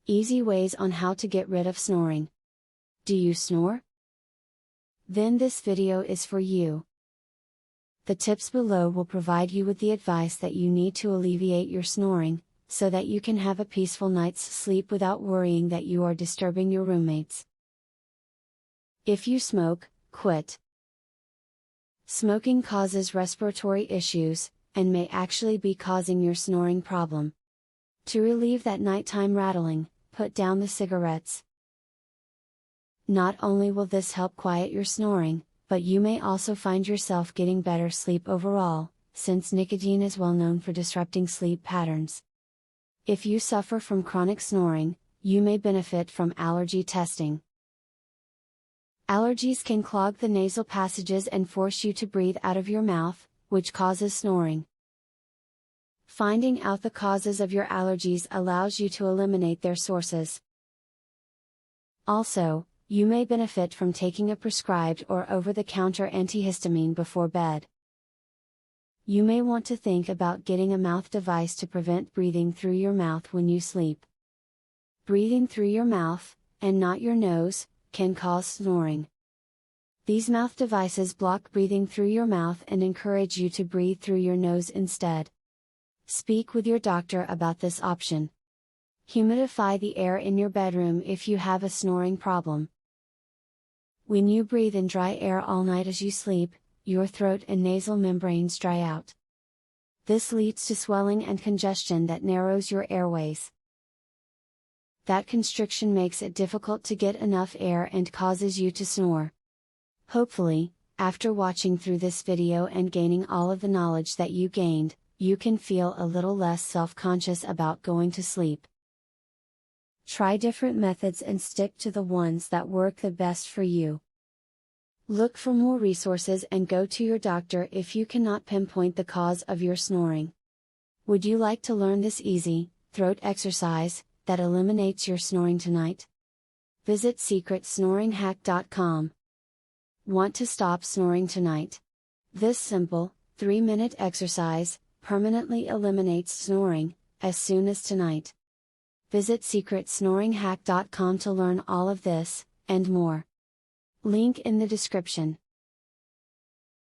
Easy ways on how to get rid of snoring. Do you snore? Then this video is for you. The tips below will provide you with the advice that you need to alleviate your snoring, so that you can have a peaceful night's sleep without worrying that you are disturbing your roommates. If you smoke, quit. Smoking causes respiratory issues, and may actually be causing your snoring problem. To relieve that nighttime rattling, put down the cigarettes. Not only will this help quiet your snoring, but you may also find yourself getting better sleep overall, since nicotine is well known for disrupting sleep patterns. If you suffer from chronic snoring, you may benefit from allergy testing. Allergies can clog the nasal passages and force you to breathe out of your mouth, which causes snoring. Finding out the causes of your allergies allows you to eliminate their sources. Also, you may benefit from taking a prescribed or over-the-counter antihistamine before bed. You may want to think about getting a mouth device to prevent breathing through your mouth when you sleep. Breathing through your mouth, and not your nose, can cause snoring. These mouth devices block breathing through your mouth and encourage you to breathe through your nose instead. Speak with your doctor about this option. Humidify the air in your bedroom if you have a snoring problem. When you breathe in dry air all night as you sleep, your throat and nasal membranes dry out. This leads to swelling and congestion that narrows your airways. That constriction makes it difficult to get enough air and causes you to snore. Hopefully, after watching through this video and gaining all of the knowledge that you gained, you can feel a little less self-conscious about going to sleep. Try different methods and stick to the ones that work the best for you. Look for more resources and go to your doctor if you cannot pinpoint the cause of your snoring. Would you like to learn this easy, throat exercise, that eliminates your snoring tonight? Visit secretsnoringhack.com. Want to stop snoring tonight? This simple, 3-minute exercise, permanently eliminates snoring, as soon as tonight. Visit secretsnoringhack.com to learn all of this, and more. Link in the description.